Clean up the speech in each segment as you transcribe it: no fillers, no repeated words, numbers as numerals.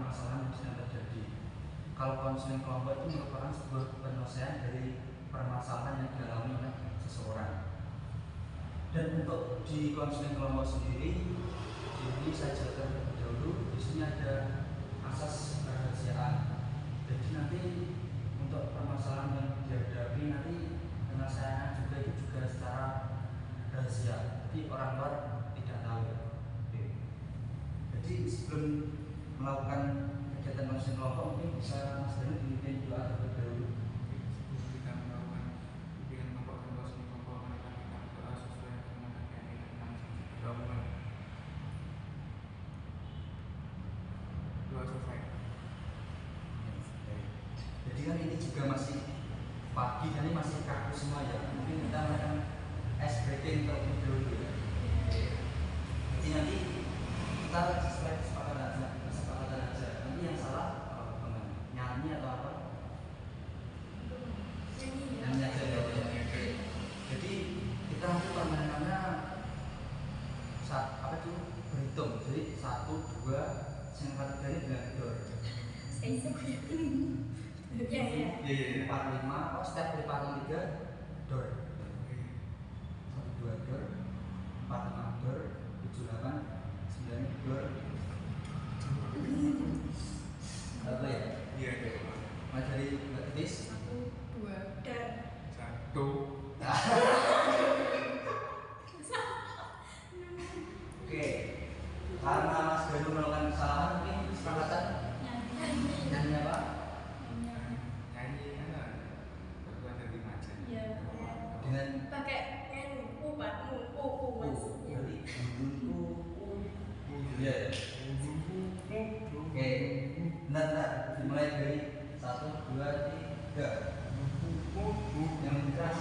permasalahan yang sedang terjadi. Kalau konseling kelompok itu merupakan sebuah penyelesaian dari permasalahan yang dialami oleh seseorang. Dan untuk di konseling kelompok sendiri, ini saya jelaskan terlebih dahulu. Di sini ada asas kerahasiaan. Jadi nanti untuk permasalahan yang dihadapi nanti penyelesaiannya juga itu juga secara rahasia. Jadi orang luar tidak tahu. Oke. Jadi sebelum melakukan kegiatan konseling kelompok mungkin bisa Mas Dani dipimpin doa terlebih dahulu. Sebelum kita melakukan bimbingan kelompok dan konseling kelompok, marilah kita berdoa sesuai dengan keyakinan kita. Doa selesai. Jadi kan ini juga masih pagi, ini masih kaku semua ya. Mungkin kita akan ice breaking terlebih dahulu ya. Jadi nanti kita sesuai kesepakatan aja. Nanti yang salah nyanyi atau apa? Nyanyi aja ya. Jadi kita nanti permainannya apa itu berhitung. Jadi 1, 2, yang ketiga ini dengan dor. Iya. 4, 5, oh step dari 4, 3 dor. 1, 2 dor, 4, 5 dor, 7, 8, 9 dor. Apa ya? Iya. Mulai dari Mbak Titis. 1, 2 dan 1. Oke. Karena Mas Danu melakukan kesalahan, mungkin kesepakatan nyanyi apa? Nyanyi berdua dari macan. ya Dengan pakai mas jadi iya ya. Oke. Bentar, dimulai dari 1, 2, 3. Yang keras.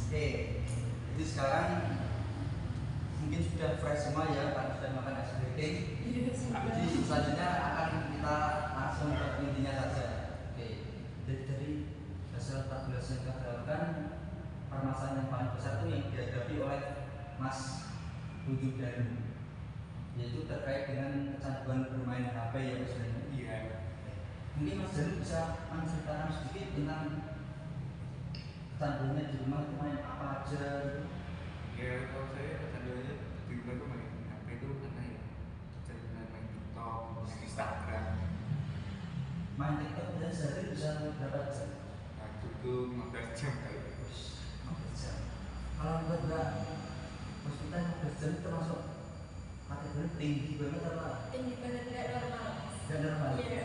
Oke, jadi sekarang mungkin sudah fresh semua ya, karena sudah makan ice breaking. Jadi selanjutnya akan kita langsung ke intinya saja. Oke, jadi dari hasil tabulasi yang kita dapatkan, permasalahan yang paling besar itu yang dihadapi oleh Mas Budi Danu, yaitu terkait dengan kecanduan bermain HP ya Mas Danu. Iya. Mungkin Mas Danu bisa menceritakan sedikit tentang kecanduannya di rumah itu main apa aja gitu. Ya kalau saya kecanduannya di rumah tuh main HP itu karena ya kecanduan main TikTok, main Instagram. Main TikTok dan sehari bisa berapa jam? Nah itu 15 jam kali. 15 jam. Kalau enggak hospital 15 jam termasuk kategori tinggi banget apa? tinggi banget nggak normal. Gak normal. Iya.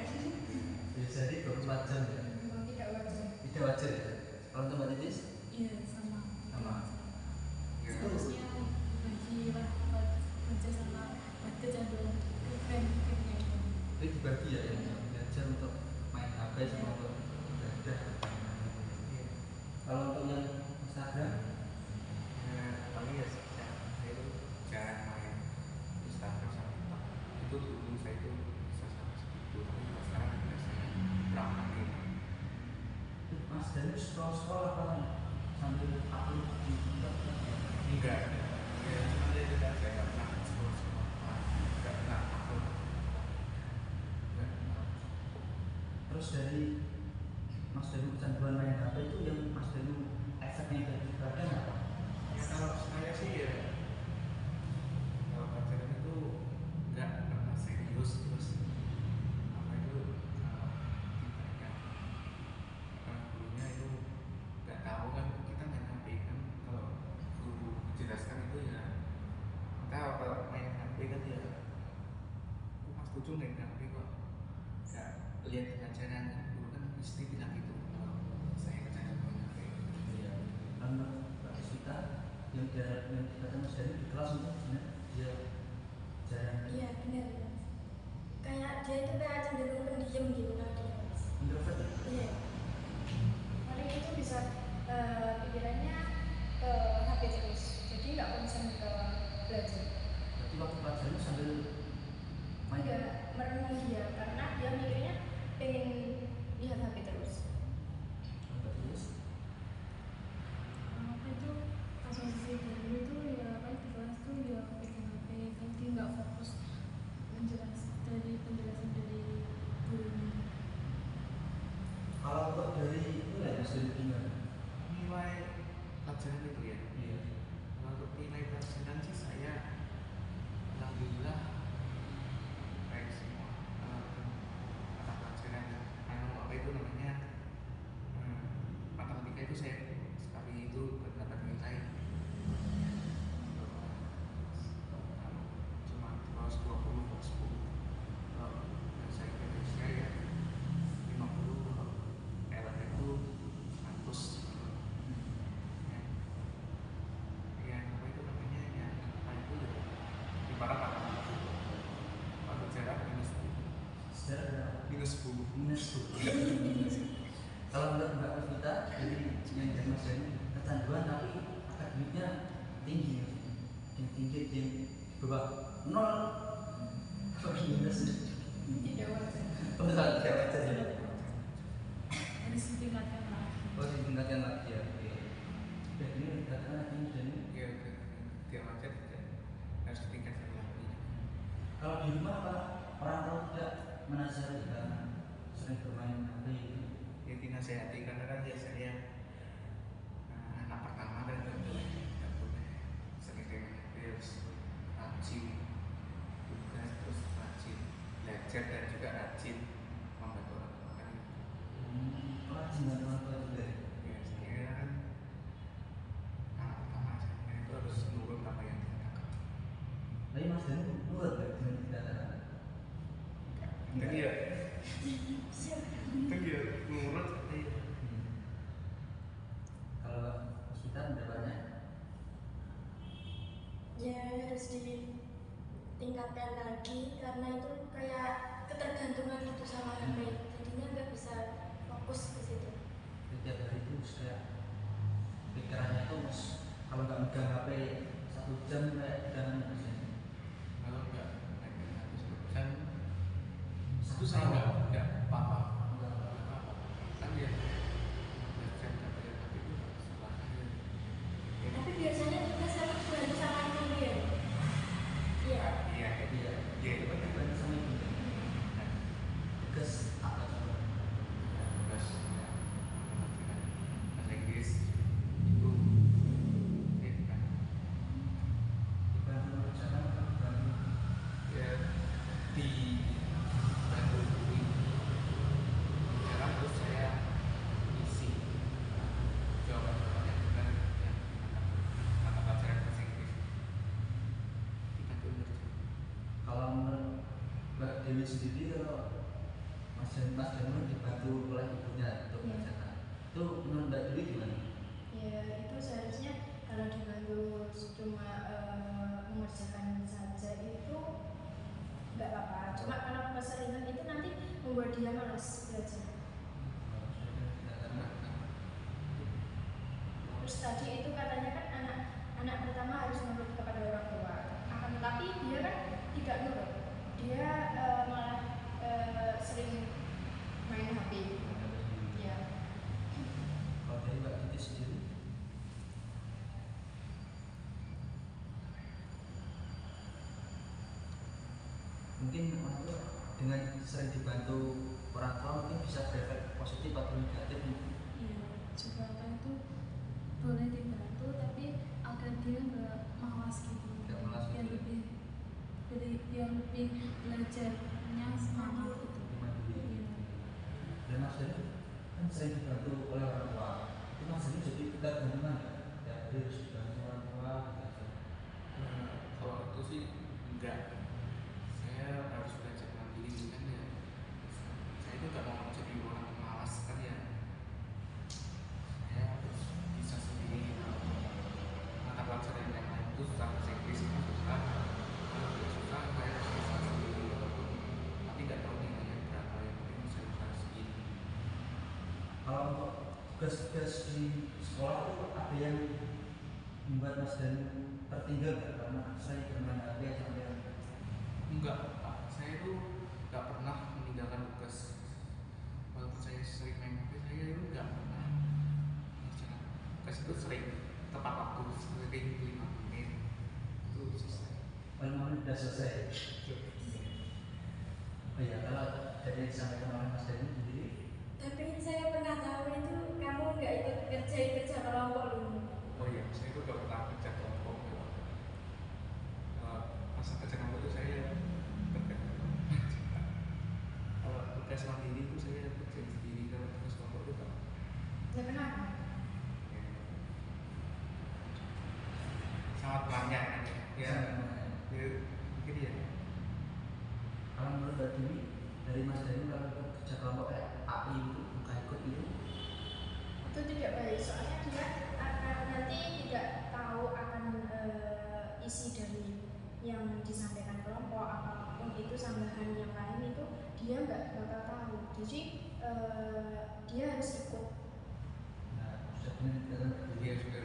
Jadi 24 jam ya. Memang tidak wajar. Tidak wajar ya. Kalau untuk Mbak Titis Iya sama. Ya. Harusnya bagi lah kerja sama kecanduan preventifnya itu. itu dibagi ya yang belajar untuk main HP sama untuk belajar. Kalau untuk yang Instagram Paling ya saya itu jarang main Instagram sama TikTok. Itu dulu saya itu bisa sampai segitu, tapi sekarang udah saya berapa gitu. Mas Danu scroll apa sambil upload di TikTok? Enggak. Ya cuma dia tidak saya nggak pernah scroll semua. Nggak pernah upload. Nggak pernah. Terus dari Mas Danu kecanduan main HP itu yang Mas Danu efeknya dari badan apa? Ya kalau saya sih ya kalau pacaran itu nggak pernah serius terus apa itu tindakan gurunya itu nggak tahu kan kita main HP kan kalau guru menjelaskan itu ya kita kalau main HP kan ya aku pas tujuh main HP kok nggak lihat pelajaran guru kan mesti bilang gitu kalau saya kecanduan main HP. Iya. Karena Mbak Deswita yang dikatakan Mas Danu di kelas itu benar dia jarang. Iya benar. Kayak dia itu kayak cenderung pendiam gitu kan. Introvert ya? Iya. Paling itu Kalau untuk dari nilai Mas dari gimana? Nilai pelajaran itu ya. Iya. Kalau untuk nilai pelajaran sih saya alhamdulillah baik semua. Mata pelajaran apa itu namanya matematika itu saya sekali itu dapat nilai cuma 120 per 10. Kalau bahasa Indonesia ya 50, kalau LM itu 100. Ya apa itu namanya ya, apa itu ya ibarat apa kalau sejarah minus Sejarah minus 10. minus 10. Kalau menurut Mbak Rosita dari yang dari Mas Dani kecanduan tapi akademiknya tinggi, yang tinggi yang di bawah 0 kok minus? Tidak wajar. Oh tidak wajar ya. Harus ditingkatkan lagi. Oh ditingkatkan lagi ya. Oke. Ya ini ditingkatkan lagi Mas Dani. Ya tidak wajar, tidak harus ditingkatkan lagi. Kalau di rumah apa orang tua tidak menasihati karena sering bermain HP gitu? Ya dinasehati karena kan ya saya anak pertama kan nggak boleh sering harus rajin tugas, terus rajin belajar dan juga rajin membantu orang tua kan. Rajin bantu orang tua juga. Ya saya kan anak pertama, saya itu harus nurut apa yang dikatakan. Tapi Mas Dani nurut nggak dengan dikatakan? Tapi ya nurut tapi Kalau hospital pendapatnya Ya harus ditingkatkan lagi karena itu kayak ketergantungan gitu sama HP. Jadinya nggak bisa fokus ke situ. setiap hari itu kayak pikirannya itu kalau nggak megang HP 1 jam kayak jangan bisa. kalau nggak habis urusan itu saya nggak apa-apa kan ya belajar nggak bayar tapi itu setelah ya. Tapi biasanya kita selalu bantu sama ibu ya. Iya. Iya Iya, iya itu benar. banyak sama ibu. Tugas apa coba? Tugas ya, bahasa Inggris itu ya kan Dibantu mengerjakan atau dibantu? ya di bantu sekarang terus saya isi jawaban-jawaban yang benar yang mata pelajaran bahasa Inggris dibantu ngerjain. Kalau menurut Mbak Dewi sendiri kalau Mas Danu dibantu oleh ibunya untuk Iya. mengerjakan, itu menurut Mbak Dewi gimana? Ya itu seharusnya kalau dibantu cuma mengerjakan saja itu nggak apa-apa. Cuma kalau keseringan itu nanti membuat dia malas belajar. Terus tadi itu katanya kan anak pertama harus nurut kepada orang tua. Akan tetapi dia kan tidak nurut. Dia malah sering main HP. Ya. Kalau dari Mbak Titi sendiri, mungkin orang tua dengan sering dibantu orang tua mungkin bisa berefek positif atau negatif. Iya, jebakan itu boleh dibantu tapi agar dia nggak malas gitu. Nggak malas Biar gitu. biar lebih belajarnya semangat gitu. Dimandiri. Iya. Dan Mas Dani kan sering dibantu oleh orang tua. Itu Mas Dani jadi ketergantungan ya, dia harus dibantu orang tua. Gitu. Kalau itu sih enggak, saya harus belajar mandiri kan ya. Saya itu nggak mau jadi orang pemalas kan ya. Saya harus bisa sendiri. Mata pelajaran yang lain itu susah, bahasa Inggris itu susah. Kalau tidak susah, saya harus bisa sendiri. Tapi nggak tahu nilainya berapa, yang penting saya bisa segini. Kalau untuk tugas-tugas di sekolah itu ada yang membuat Mas Dani tertinggal nggak? Karena saya bermain HP sampai Enggak, Pak. Saya itu nggak pernah meninggalkan tugas. Walaupun saya sering main HP, saya itu nggak pernah mengerjakan tugas itu sering tepat waktu, sering 5 menit itu selesai. 5 menit sudah selesai. Oh iya, kalau dari yang disampaikan oleh Mas Dani sendiri, Tapi saya pernah saat ini tuh saya kerja sendiri kalau tugas kelompok itu Pak. Ya kenapa? Ya, sangat banyak ya. Ya, mungkin ya. Kalau menurut Mbak Dini, dari Mas Dani kalau ikut kerja kelompok kayak API itu, bukan ikut itu, Itu tidak baik, soalnya dia akan nanti tidak tahu akan isi dari yang disampaikan kelompok, apapun itu tambahan yang lain itu dia nggak bakal tahu. Jadi dia harus ikut. nah sudah benar kan? Iya sudah.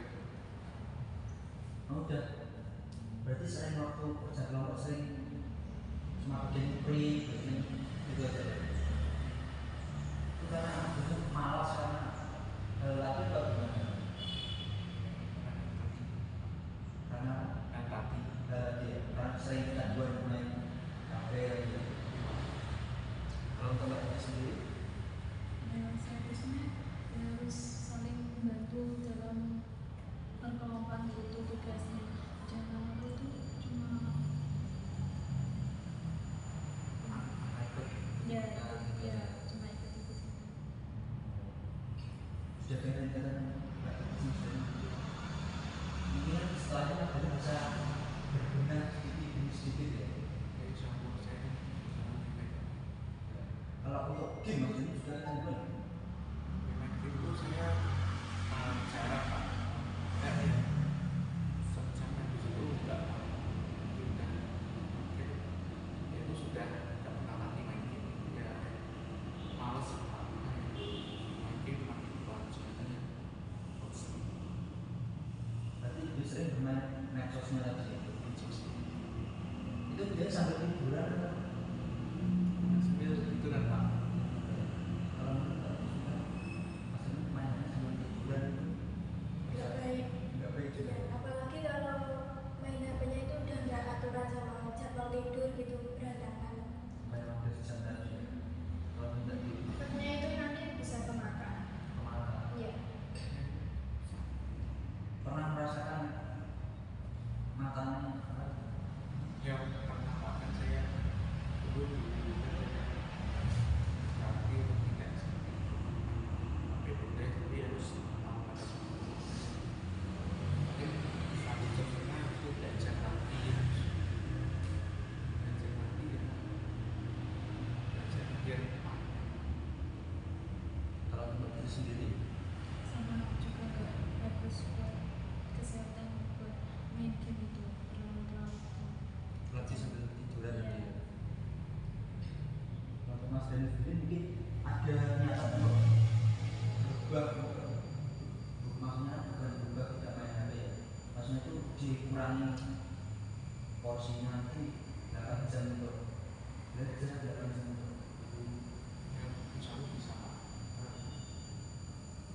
Oh, udah. Berarti sering waktu kerja kelompok sering cuma bikin print, bikin gitu aja. Itu karena itu malas karena lagi apa gimana? Karena Empati. dia karena sering gangguan main HP gitu. Kalau untuk Mbak Dini sendiri, Ya, seharusnya ya harus saling membantu dalam perkelompokan gitu tugasnya. Jangan aku tuh cuma ikut ya cuma ikut-ikut. sudah benar Mbak Dini sendiri. Mungkin setelahnya Mbak Dini bisa berbenah sedikit demi sedikit ya. Jadi campur saya sama Kalau untuk game Mas Dini sudah gangguan. memang itu saya cara Pak. Ya, ya. Sampai di situ enggak sudah mungkin itu sudah tidak pernah lagi main game. Ya males Pak. Main game makin buat sebenarnya. Berarti lebih sering bermain medsosnya lagi ya. Itu dia sambil tiduran atau Sambil itu kan Pak. kalau menurut Mbak Dini sudah maksudnya mainnya sambil tiduran itu Nggak baik. nggak baik juga. Ya, apalagi kalau main HP-nya itu udah nggak aturan sama jadwal tidur gitu, berantakan. Main waktu jam tadi ya. Kalau tidak di Efeknya itu nanti bisa kemakan. kemana? Iya. Pernah merasakan matanya apa? Yang pernah makan saya dulu di tapi tidak seperti itu. Tapi boleh tapi harus tahu pada mungkin satu contohnya itu belajar lagi ya. Belajar lagi ya. Belajar biar cepat. Kalau Mbak Dini sendiri Sama juga gak bagus buat kesehatan buat main game itu terlalu lagi sambil tiduran Iya. tadi ya. Kalau untuk Mas Dani sendiri mungkin ada niatan untuk berubah, maksudnya bukan berubah tidak main HP ya. Maksudnya itu dikurangi porsinya nanti 8 jam untuk belajar, 8 jam untuk Ya insya Allah bisa Pak.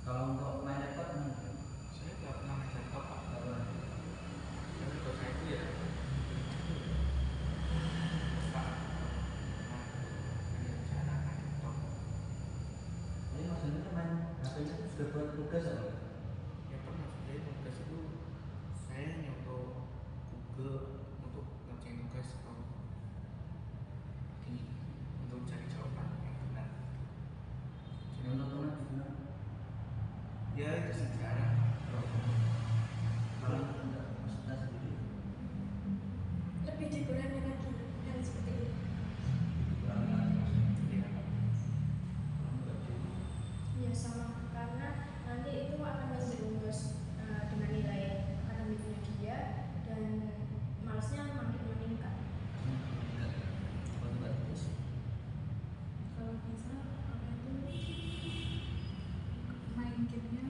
kalau untuk main laptop mungkin Saya tidak pernah main laptop Pak. kalau Tapi kalau saya itu ya Pak. Nah, cara main laptop. jadi Mas Dani main HP-nya itu sudah buat tugas apa? Ya pernah saya tugas itu saya nyoba Google untuk ngerjain tugas atau di untuk cari jawaban yang benar. Jadi nontonnya juga Ya itu sejarah. kalau enggak Mas Dani sendiri Lebih dikurangi lagi hal seperti itu. dikurangi lagi maksudnya. Ya, Kalau Mbak Dini Ya sama, karena nanti itu akan menjerumus dengan nilai akademiknya dia dan malasnya makin meningkat. kalau Mbak Dini kalau bisa apa itu main gamenya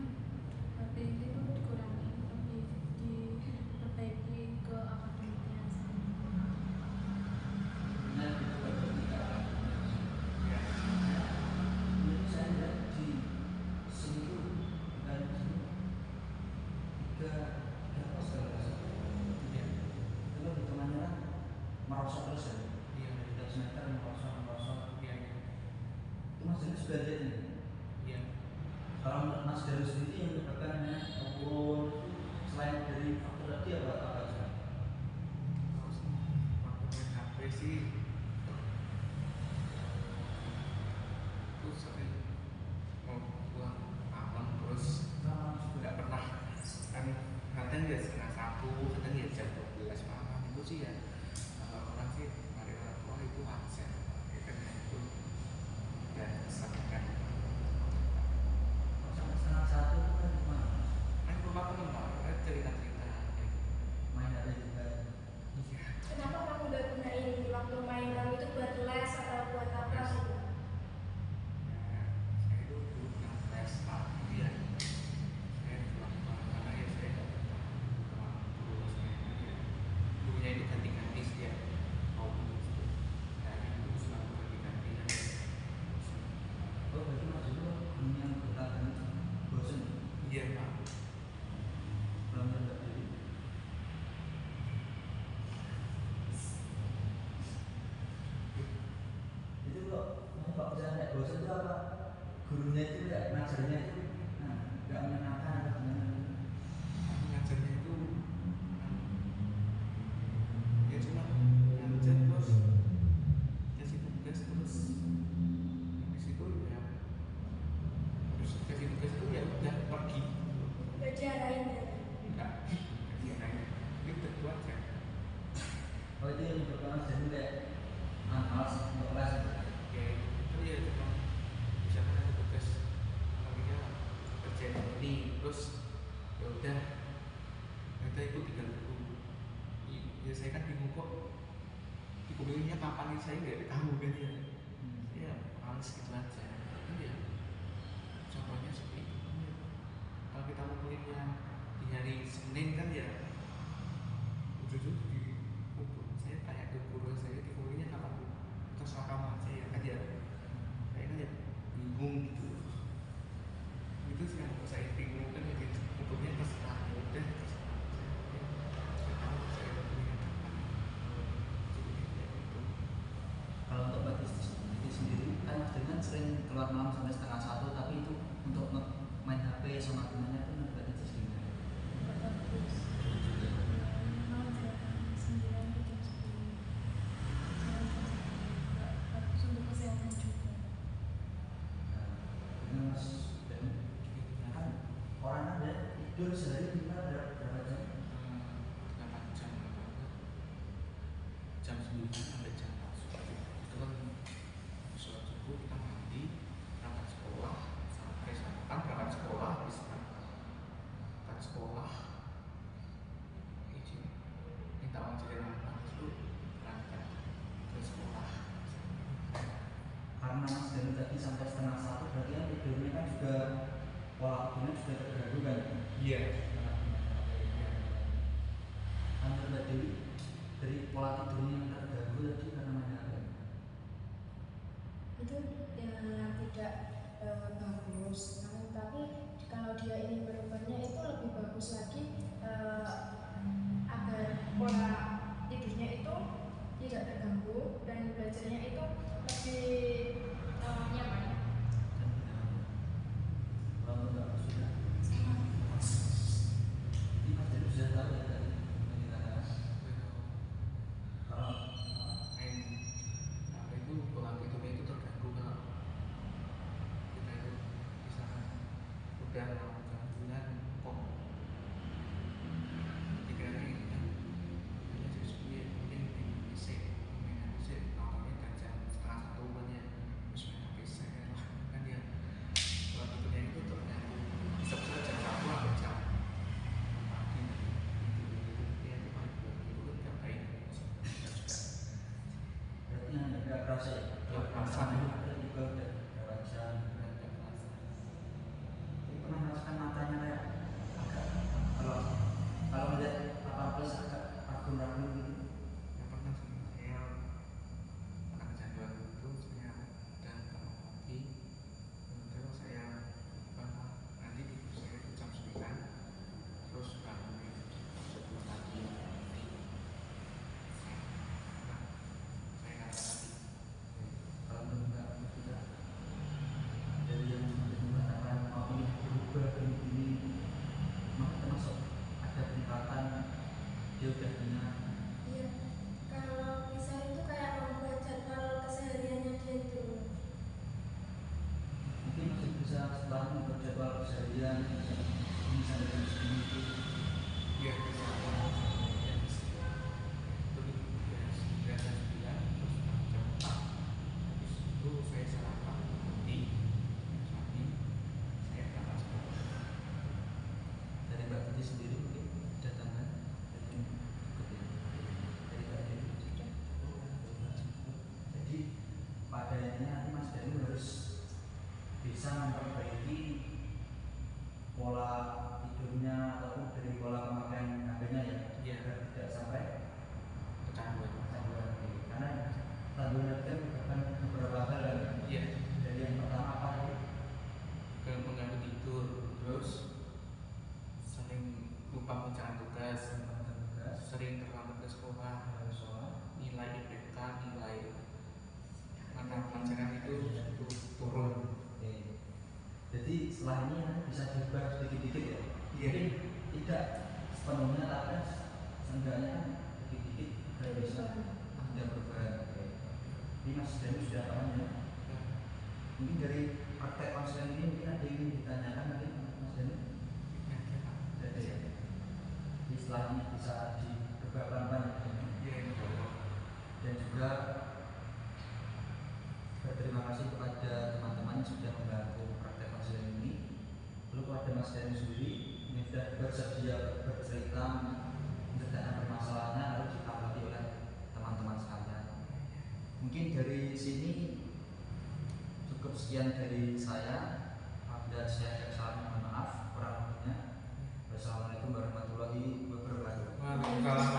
HP itu dikurangi lebih diperbaiki ke akademiknya benar itu Mbak Dini ya. ini saya lihat di sini tuh dan di sini tiga pos kalau nggak salah. Ya. Itu hitungannya kan merosot terus ya. Iya. Tiap semester merosot. Iya. Itu Mas Dani sudah lihat ini. Iya. Kalau menurut Mas Dani sendiri yang menyebabkannya turun selain dari faktor tadi apa aja? Terus waktu main HP sih sih ya orang sih hari orang tua itu wajar ya, karena itu dan kesadaran Sampai setengah satu itu kan gimana? main rumah temen pak kan cerita-cerita kayak gitu. Main HP juga. Iya Kenapa kamu gak gunain waktu main kamu itu buat les atau buat apa gitu? nah, saya itu dulu pernah les pagi ya saya pulang karena ya saya sama guru saya ya gurunya itu ganti-ganti setiap tahun gitu nah itu selalu ganti-ganti kan ya. Oh berarti maksudnya dunia yang bertahan itu bosan. Iya pak Belum terdapat diri. Itu kok Pak bisa naik bosan itu apa? Gurunya itu kayak ngajarnya itu nggak menyenangkan atau gimana? aku ngajarnya itu ya cuma ngajar terus kasih tugas terus habis itu ya terus kasih tugas itu ya udah pergi Gak diarahin ya? enggak kasih lain ini tentu aja Oh itu yang menyebabkan jadi kayak malas untuk kelas. ya itu ya cuma misalkan ada tugas namanya kerjaan ini terus ya udah kita itu tinggal tunggu ya saya kan bingung kok dikumpulnya kapan ini saya nggak tahu kan ya ya males gitu aja kan ya contohnya seperti itu kan ya. Kalau kita mau kuliahnya di hari Senin kan ya ujung-ujung dikumpul saya kayak ke guru saya di kuliahnya kapan terserah kamu aja ya kan ya saya kan ya bingung gitu itu sih yang membuat saya bingung kan jadi kumpulnya terserah ya udah terserah aja ya nggak tahu saya kuliahnya kapan jadi kayak gitu. Kalau untuk Mbak Tisti sendiri kan Mas Dengan sering keluar malam sampai setengah satu, tapi itu untuk main HP sama temannya itu Mbak Tisti gimana? bagus. Mau jam 9 ke jam 10. Bagus untuk kesehatan juga. Nah, Mas Dan kan orang ada tidur sehari kita berapa jam? 8 jam jam 9 sampai jam 4 itu kan sholat subuh kita mandi berangkat sekolah sampai kan berangkat sekolah habis berangkat sekolah izin minta uang jajan anak itu berangkat ke sekolah Karena Mas Dan tadi sampai setengah satu berarti kan tidurnya kan juga pola tidurnya juga terganggu kan? iya Menurut Mbak Dewi dari pola tidurnya yang terganggu tadi karena main HP. Itu yang tidak bagus. Namun tapi kalau dia ingin berubahnya itu lebih bagus lagi agar pola tidurnya itu tidak terganggu dan belajarnya itu lebih nyaman. Kalau menurut Mbak sudah, Sama ini Mas Dewi sudah tahu ya tadi penjelasan. Kalau main apa itu pola tidurnya itu terganggu kalau kita itu misalkan udah mau jam 9 kok pikirannya ini kan hanya jam 10 ya mending main HP nontonnya kan jam setengah satu kan ya terus main HP saya lah kan ya pola tidurnya itu terganggu bisa jam 1 sampai jam pagi itu ya itu paling itu kan gak baik berarti yang nggak kerasa ya? Nggak kerasa. Ada juga udah berapa jam. Ini pernah merasakan matanya kayak agak kalau melihat apa plus agak ragu-ragu gitu. yang pernah sih saya pernah kecanduan itu saya dan kalau kopi terus saya nanti tidur saya itu jam 9 terus bangun jam 10 pagi saya kata tadi Kalau menurut Mbak sudah dari yang mengatakan mau ini berubah gini, maka termasuk ada peningkatan dia udah punya. Iya. Kalau bisa itu kayak membuat jadwal kesehariannya dia itu. Mungkin masih bisa setelah membuat jadwal keseharian misalnya jam segini itu ya lebih bisa memperbaiki pola tidurnya ataupun dari pola pemakaian HP-nya ya, Iya. agar tidak sampai Kecanduan. kecanduan HP. Karena kecanduan HP kan menyebabkan beberapa hal kan. Iya. Dari yang pertama apa tadi? Ke mengganggu tidur, terus sering lupa mengerjakan tugas, sering terlambat ke sekolah, nilai IPK, nilai mata pelajaran itu turun. Oke. Jadi setelah ini nanti bisa diubah sedikit-dikit ya. Iya. Mungkin tidak sepenuhnya tapi kan seenggaknya kan sedikit-dikit sudah bisa ada perubahan. Oke. Ini Mas Dani sudah paham ya? Mungkin dari praktek konseling ini mungkin ada yang ingin ditanyakan mungkin Mas Dani? Tidak ada ya. Jadi setelah ini bisa diubah pelan-pelan ya. Iya, insya Allah. Dan juga berterima kasih kepada teman-teman yang sudah membantu praktek konseling ini. Lalu kepada Mas Dani sendiri ini sudah bersedia bercerita menceritakan permasalahannya lalu ditanggapi oleh teman-teman sekalian. Mungkin dari sini cukup sekian dari saya. Apabila saya ada kesalahan mohon maaf, kurang lebihnya. Wassalamualaikum warahmatullahi wabarakatuh. Waalaikumsalam